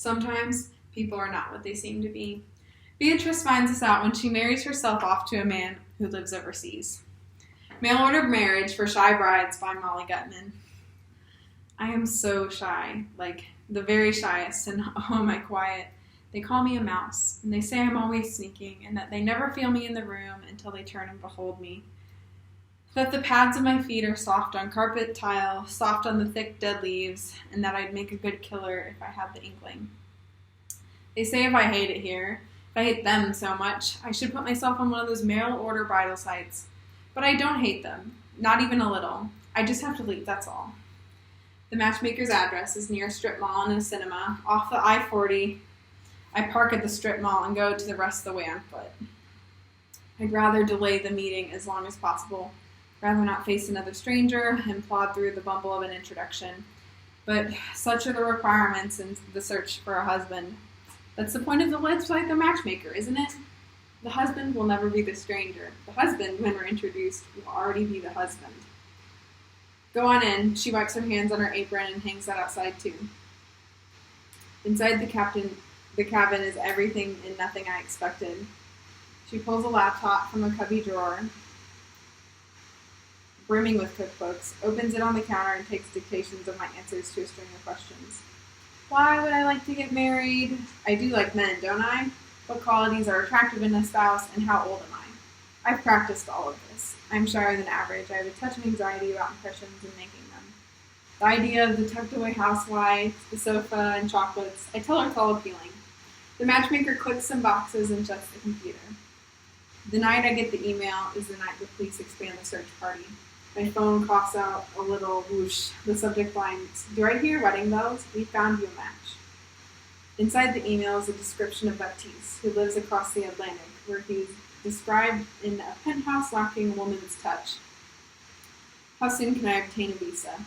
Sometimes people are not what they seem to be. Beatrice finds this out when she marries herself off to a man who lives overseas. Mail Order Marriage for Shy Brides by Molly Gutman. I am so shy, like the very shyest, and oh, am I quiet. They call me a mouse, and they say I'm always sneaking, and that they never feel me in the room until they turn and behold me. That the pads of my feet are soft on carpet tile, soft on the thick dead leaves, and that I'd make a good killer if I had the inkling. They say if I hate it here, if I hate them so much, I should put myself on one of those mail order bridal sites. But I don't hate them, not even a little. I just have to leave, that's all. The matchmaker's address is near a strip mall and a cinema, off the I-40. I park at the strip mall and go to the rest of the way on foot. I'd rather delay the meeting as long as possible, rather not face another stranger and plod through the bumble of an introduction. But such are the requirements in the search for a husband. That's the point of the website The Matchmaker, isn't it? The husband will never be the stranger. The husband, when we're introduced, will already be the husband. Go on in. She wipes her hands on her apron and hangs that outside too. Inside the cabin is everything and nothing I expected. She pulls a laptop from a cubby drawer, brimming with cookbooks, opens it on the counter and takes dictations of my answers to a string of questions. Why would I like to get married? I do like men, don't I? What qualities are attractive in a spouse, and how old am I? I've practiced all of this. I'm shyer than average. I have a touch of anxiety about impressions and making them. The idea of the tucked-away housewife, the sofa, and chocolates, I tell her it's all appealing. The matchmaker clicks some boxes and shuts the computer. The night I get the email is the night the police expand the search party. My phone coughs out a little whoosh. The subject line is, "Do I hear wedding bells? We found you a match." Inside the email is a description of Baptiste, who lives across the Atlantic, where he's described in a penthouse lacking a woman's touch. How soon can I obtain a visa?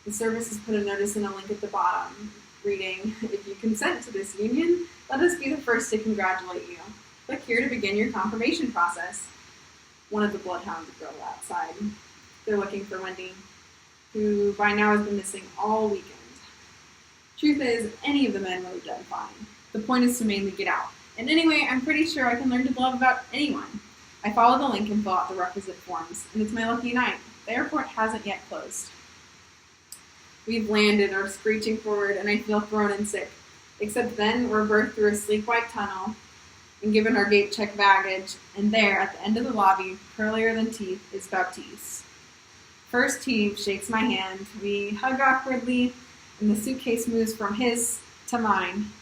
The service has put a notice and a link at the bottom, reading, "If you consent to this union, let us be the first to congratulate you. Click here to begin your confirmation process." One of the bloodhounds girl outside. They're looking for Wendy, who by now has been missing all weekend. Truth is, any of the men would have done fine. The point is to mainly get out. And anyway, I'm pretty sure I can learn to love about anyone. I follow the link and fill out the requisite forms, and it's my lucky night. The airport hasn't yet closed. We've landed, are screeching forward, and I feel thrown in sick. Except then, we're berthed through a sleek white tunnel and given our gate check baggage, and there, at the end of the lobby, curlier than teeth, is Baptiste. First he shakes my hand, we hug awkwardly, and the suitcase moves from his to mine,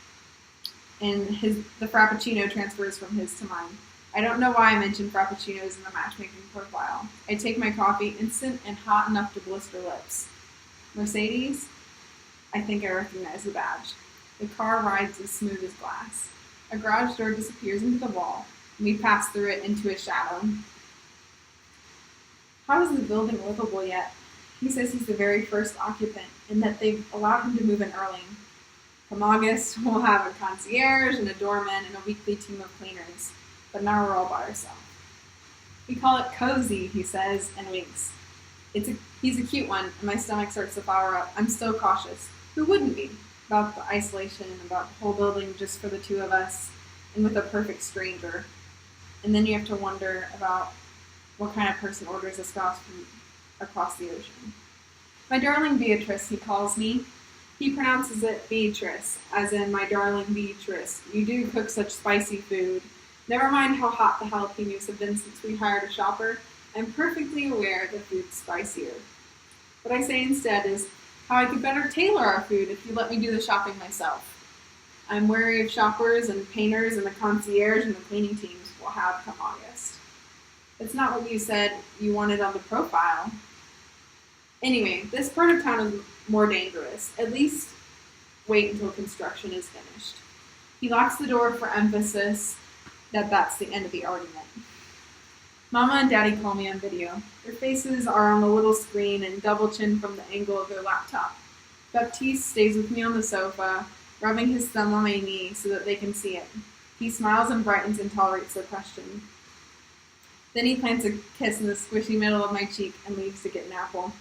and the Frappuccino transfers from his to mine. I don't know why I mentioned Frappuccinos in the matchmaking profile. I take my coffee, instant and hot enough to blister lips. Mercedes? I think I recognize the badge. The car rides as smooth as glass. A garage door disappears into the wall, and we pass through it into a shadow. How is the building livable yet? He says he's the very first occupant, and that they've allowed him to move in early. Come August, we'll have a concierge and a doorman and a weekly team of cleaners, but now we're all by ourselves. We call it cozy, he says, and winks. He's a cute one, and my stomach starts to flower up. I'm still cautious. Who wouldn't be? About the isolation, about the whole building just for the two of us, and with a perfect stranger. And then you have to wonder about what kind of person orders a spouse from across the ocean. My darling Beatrice, he calls me. He pronounces it Beatrice, as in my darling Beatrice. You do cook such spicy food. Never mind how hot the jalapenos have been since we hired a shopper. I'm perfectly aware the food's spicier. What I say instead is how I could better tailor our food if you let me do the shopping myself. I'm wary of shoppers and painters and the concierge and the cleaning teams we'll have come August. It's not what you said you wanted on the profile. Anyway, this part of town is more dangerous. At least wait until construction is finished. He locks the door for emphasis that that's the end of the argument. Mama and Daddy call me on video. Their faces are on the little screen and double chin from the angle of their laptop. Baptiste stays with me on the sofa, rubbing his thumb on my knee so that they can see it. He smiles and brightens and tolerates their question. Then he plants a kiss in the squishy middle of my cheek and leaves to get an apple.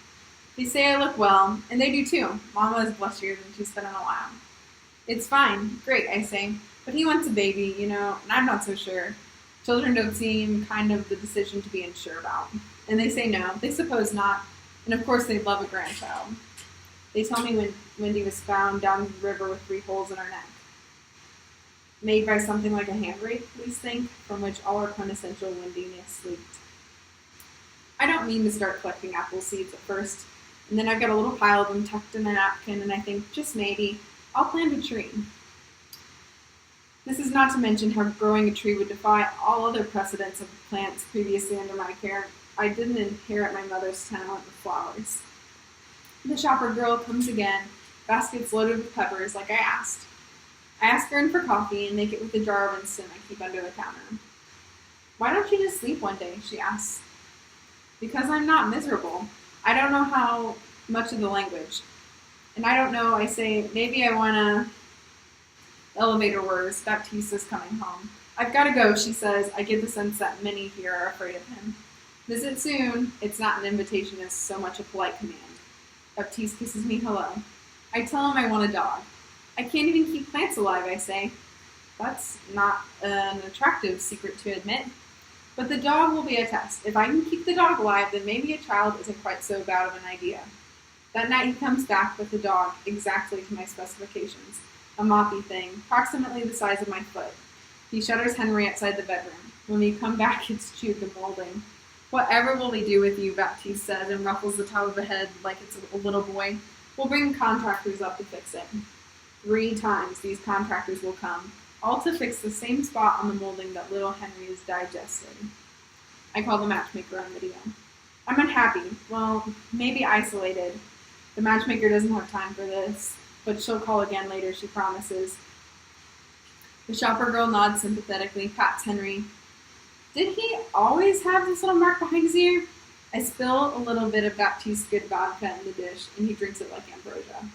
They say I look well, and they do too. Mama is blushier than she's been in a while. It's fine. Great, I say. But he wants a baby, and I'm not so sure. Children don't seem kind of the decision to be unsure about. And they say no. They suppose not. And of course they'd love a grandchild. They tell me when Wendy was found down the river with 3 holes in her neck. Made by something like a hand rape, police think, from which all our quintessential Wendiness leaked. I don't mean to start collecting apple seeds at first, and then I've got a little pile of them tucked in a napkin, and I think, just maybe, I'll plant a tree. This is not to mention how growing a tree would defy all other precedents of plants previously under my care. I didn't inherit my mother's talent with flowers. The shopper girl comes again, baskets loaded with peppers, like I asked. I ask her in for coffee and make it with a jar of instant I keep under the counter. Why don't you just sleep one day, she asks. Because I'm not miserable. I don't know how much of the language. And I don't know, I say, maybe I want to... Elevator whirs, Baptiste is coming home. I've got to go, she says. I get the sense that many here are afraid of him. Visit soon. It's not an invitation as so much a polite command. Baptiste kisses me hello. I tell him I want a dog. I can't even keep plants alive, I say. That's not an attractive secret to admit. But the dog will be a test. If I can keep the dog alive, then maybe a child isn't quite so bad of an idea. That night he comes back with the dog exactly to my specifications. A moppy thing, approximately the size of my foot. He shutters Henry outside the bedroom. When we come back, it's chewed the molding. Whatever will we do with you, Baptiste says, and ruffles the top of the head like it's a little boy. We'll bring contractors up to fix it. 3 times these contractors will come, all to fix the same spot on the molding that little Henry has digested. I call the matchmaker on video. I'm unhappy. Well, maybe isolated. The matchmaker doesn't have time for this, but she'll call again later, she promises. The shopper girl nods sympathetically, pats Henry. Did he always have this little mark behind his ear? I spill a little bit of Baptiste's good vodka in the dish, and he drinks it like ambrosia.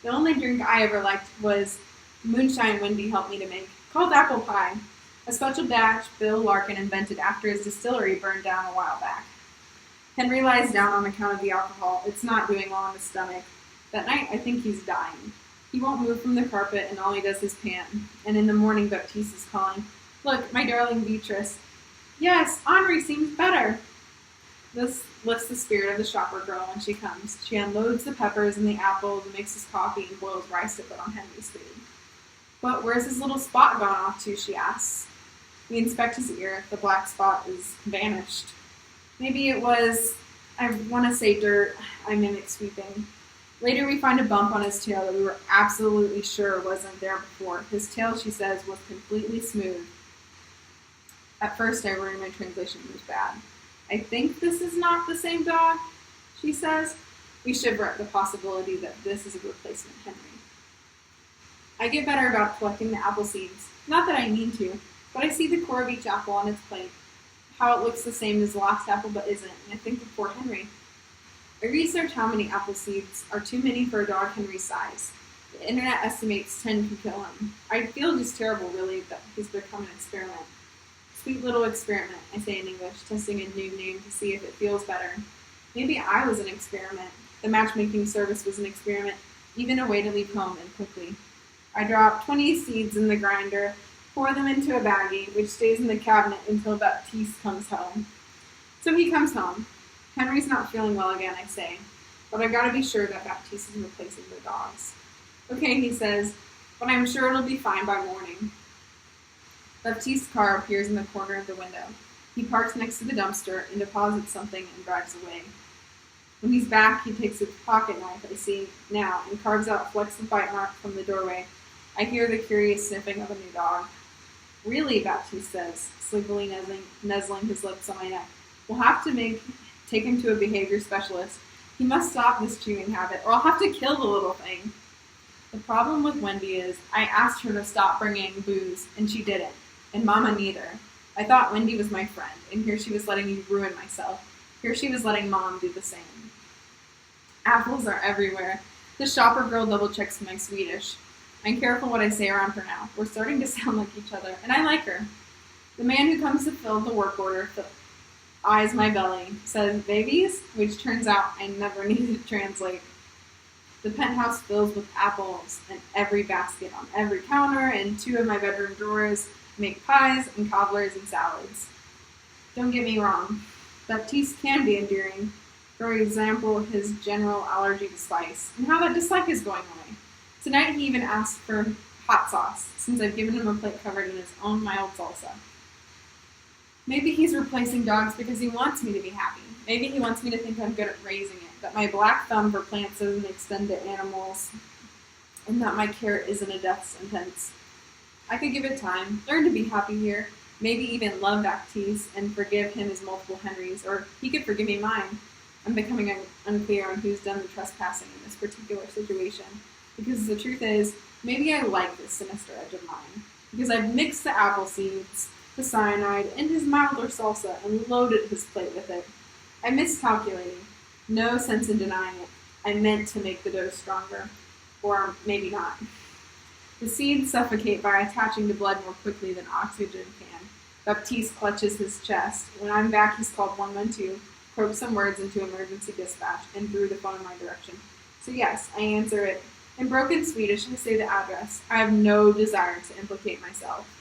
The only drink I ever liked was moonshine Wendy helped me to make, called apple pie, a special batch Bill Larkin invented after his distillery burned down a while back. Henry lies down on account of the alcohol. It's not doing well in his stomach. That night, I think he's dying. He won't move from the carpet, and all he does is pant. And in the morning, Baptiste is calling, "Look, my darling Beatrice." "Yes, Henri seems better." This lifts the spirit of the shopper girl when she comes. She unloads the peppers and the apples and mixes coffee and boils rice to put on Henry's food. "But where's his little spot gone off to?" she asks. We inspect his ear. The black spot is vanished. Maybe it was, I want to say dirt. I mimic sweeping. Later we find a bump on his tail that we were absolutely sure wasn't there before. His tail, she says, was completely smooth. At first I worry my translation was bad. "I think this is not the same dog," she says. We shiver at the possibility that this is a replacement Henry. I get better about collecting the apple seeds. Not that I mean to, but I see the core of each apple on its plate. How it looks the same as the last apple but isn't, and I think of poor Henry. I research how many apple seeds are too many for a dog Henry's size. The internet estimates 10 can kill him. I feel just terrible, really, that he's become an experiment. Sweet little experiment, I say in English, testing a new name to see if it feels better. Maybe I was an experiment. The matchmaking service was an experiment, even a way to leave home and quickly. I drop 20 seeds in the grinder, pour them into a baggie, which stays in the cabinet until Baptiste comes home. So he comes home. Henry's not feeling well again, I say, but I've got to be sure that Baptiste is replacing the dogs. Okay, he says, but I'm sure it'll be fine by morning. Baptiste's car appears in the corner of the window. He parks next to the dumpster and deposits something and drives away. When he's back, he takes his pocket knife, I see now, and carves out flecks of bite mark from the doorway. I hear the curious sniffing of a new dog. "Really," Baptiste says, sleepily nuzzling his lips on my neck. "We'll have to take him to a behavior specialist. He must stop this chewing habit, or I'll have to kill the little thing." The problem with Wendy is I asked her to stop bringing booze, and she didn't, and Mama neither. I thought Wendy was my friend, and here she was letting me ruin myself. Here she was letting Mom do the same. Apples are everywhere. The shopper girl double-checks my Swedish. I'm careful what I say around her now. We're starting to sound like each other, and I like her. The man who comes to fill the work order eyes my belly, says "babies," which turns out I never needed to translate. The penthouse fills with apples, and every basket on every counter and 2 of my bedroom drawers make pies and cobblers and salads. Don't get me wrong, Baptiste can be endearing. For example, his general allergy to spice, and how that dislike is going away. Tonight he even asked for hot sauce, since I've given him a plate covered in his own mild salsa. Maybe he's replacing dogs because he wants me to be happy. Maybe he wants me to think I'm good at raising it, that my black thumb for plants doesn't extend to animals, and that my care isn't a death sentence. I could give it time, learn to be happy here, maybe even love Baptiste and forgive him his multiple Henrys, or he could forgive me mine. I'm becoming unclear on who's done the trespassing in this particular situation, because the truth is, maybe I like this sinister edge of mine, because I've mixed the apple seeds, the cyanide, and his milder salsa and loaded his plate with it. I miscalculating. No sense in denying it. I meant to make the dough stronger. Or maybe not. The seeds suffocate by attaching to blood more quickly than oxygen can. Baptiste clutches his chest. When I'm back, he's called 112, croaks some words into emergency dispatch, and threw the phone in my direction. So yes, I answer it. In broken Swedish, I say the address. I have no desire to implicate myself.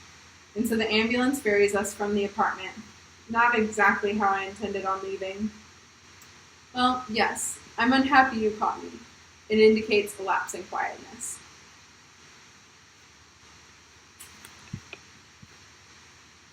And so the ambulance ferries us from the apartment. Not exactly how I intended on leaving. Well, yes, I'm unhappy you caught me. It indicates a lapse in quietness.